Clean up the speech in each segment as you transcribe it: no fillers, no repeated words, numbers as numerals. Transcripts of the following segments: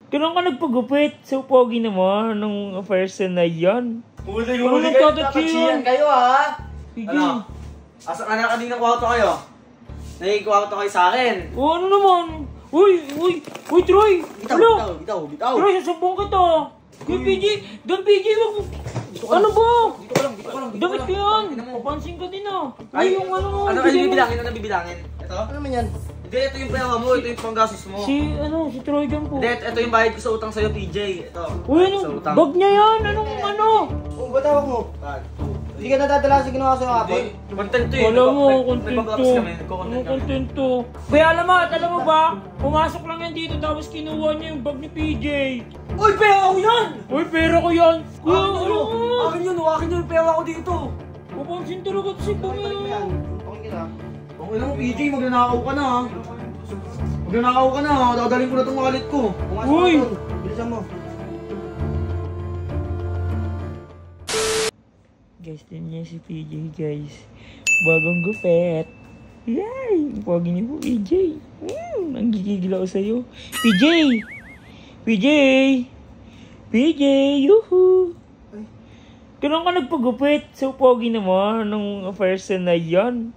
Kailan ka nagpagupit? So, pogi naman ng person na yan. Huli kayo, tatachiyan kayo ha? Sige. Ano? Asa ka na kanina kwarto kayo? Nagkikwarto kayo sa akin? O, ano naman? Uy, Troy! Bitaw. Troy, sasabong kita! Kuya PJ! Don PJ, wag mo! Ano ba? Dito ko lang. Damit ko yan! Papansin ka din ah! Ay, yung ano mo! Ano bibilangin? Ano bibilangin? Ito? Ano naman yan? Hindi, ito yung pera mo. Ito yung panggastos mo. Si Troy dyan po. Hindi, ito yung bayad ko sa utang sa'yo, PJ. Ito. Uy, Sa utang. bag niya yan! Anong ano? Oh, ba't tawag mo? Hindi ka nadadala sa ginawa sa'yo kapon? Content to eh. Wala mo, Nagpa-vlogs kontento. kami. Nagko-content kami. Kontento. Kaya alam mo ba? Pumasok lang yan dito tapos kinuha niya yung bag ni PJ. Uy, pera ko yan! Uy, pera ko yan! Kuya, ano? Akin yun, akin yung pera ko dito. Papansin talaga si Balik mo yan. Panginoon. Okay kita. Okay lang, PJ, magnanakaw ka na ha. Magnanakaw ka na ha. Dadalhin ko na itong wallet ko. Pumasok Uy! ka doon. Bilisan mo. Guys, din niya si PJ, guys. Bagong gupet. Yay! Pogi niyo po, PJ. Ang gigigil ako sa'yo. PJ! Yuhu! Kailan ka nagpagupit? So, pogi naman ng person na yan.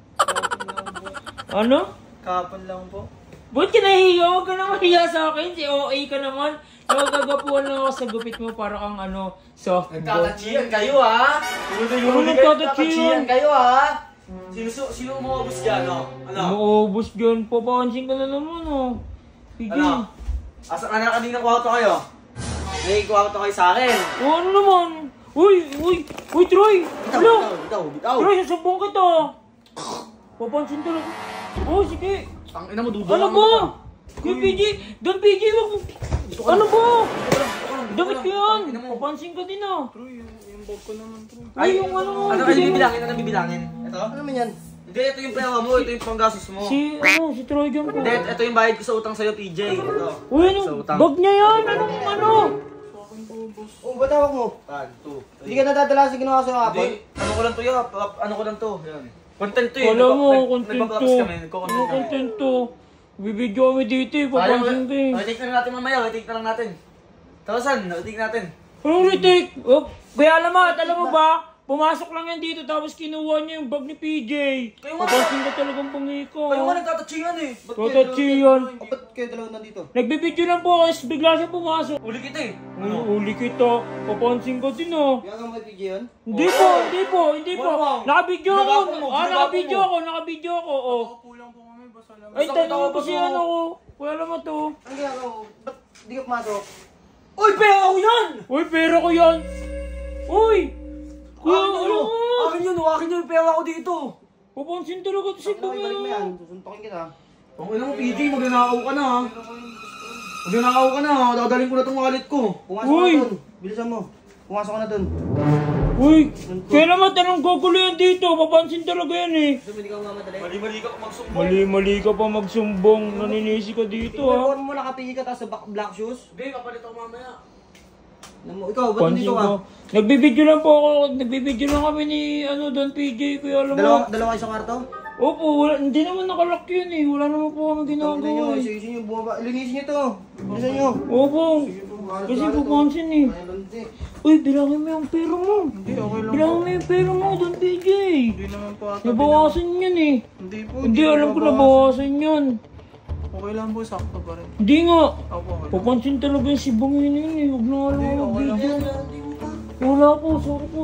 Ano? Kapon lang po. Ba't ka nahihiya? Huwag ka na mahiya sa akin. Si OA ka naman. Nagagapuan lang ako sa gupit mo para kang soft boy. Nagtatachiyan kayo ha? Huli kayo, nagtatachiyan kayo ha? Sino umubos dyan, no? Ano? Maubos dyan. Papansin ka na naman, Sige. Ano? Asa ka na kanina kwarto kayo? Nagkikwarto kayo sa akin? O, ano naman? Uy, Troy! Bitaw. Troy, sasabong kita! Papansin talaga. Oh, sige. Ang ina mo, Ano dudulang ba? Kuya PJ! Don PJ, wag mo! Ano ba? Damit ko yan! Papansin ka din Yung bag ko naman. Ay, yung ano mo! Ano bibilangin? Ano bibilangin? Ito? Ano naman yan? Hindi, ito yung pera mo. Ito yung panggastos mo. Si Troy dyan po. Hindi, ito yung bayad ko sa utang sa'yo, PJ. Ito. Uy, Sa utang. bag niya yan! Anong ano? Oh, ba't tawag mo? 1, 2, 3. Hindi ka nadadala sa ginawa sa'yo kapon? Hindi, ano ko lang to yun. Ano ko lang to. Yan. Content to eh. Wala mo, kontento. Nagpa-vlogs kami. Nagko-content kami. Kontento. Bibidyo kami dito papansin ka Retake na natin mamaya. Retake na lang natin. Tawasan, retake natin. Anong retake? Oh, kaya alam mo ba? Pumasok lang yan dito tapos kinuha niya yung bag ni PJ. Papansin ka talagang pangiko. Kayo nga nagtatachiyan eh. Tatachiyan. Ba't kayo dalawa nandito? Nagbibidyo lang po kasi bigla siya pumasok. Uli kita eh. Uli kita. Papansin ka din Kaya nga may PJ yun? Hindi po. Nakabidyo ako. Nakabidyo ako. Oh. Kulang po kami. Basta lang. Ay, tanong mo kasi ano ko. Wala naman to. Ang ginagawa mo? Ba't di ka pumasok? Uy, pera ko yan! Uy, pera ko yan. Uy! Kuya, Akin yun, akin yung pera ko dito. Papansin talaga to si Balik mo yan. Panginoon. Susuntokin kita. Ang ina mo, PJ, magnanakaw ka na ha. Magnanakaw ka na ha. Dadalhin ko na itong wallet ko. Pumasok Uy! ka doon. Bilisan mo. Pumasok ka na doon. Uy! Kaya naman tanong gugulo yan dito. Papansin talaga yan eh. Hindi ka mamadali. Mali-mali ka magsumbong. Mali ka pa magsumbong. Naninisi ka dito Ikaw mo nakapili ka tapos sa black shoes. Hindi, kapalit ako mamaya. Ikaw, ba't Pansin nandito ka? ko. Nagbibidyo lang po ako. Nagbibidyo lang kami ni Don PJ. Kaya alam mo. Dalawa kayo sa kwarto? Opo, hindi naman nakalock yun eh. Wala naman po kami ginagawa eh. Isa nyo bumaba. Linisin nyo to. Bilisan nyo. Opo. Kasi pupansin eh. Uy, bilangin mo yung pera mo. Hindi, okay lang. Bilangin mo yung pera mo, Don PJ. Hindi naman po ata. Nabawasan yun eh. Hindi po. Hindi, alam ko nabawasan yun. Okay lang po, sakto pa rin. Hindi nga. Opo, okay. Papansin talaga yung si Bangin yun eh. Huwag na alam Hindi, ako okay lang. video. Wala po, sorry po.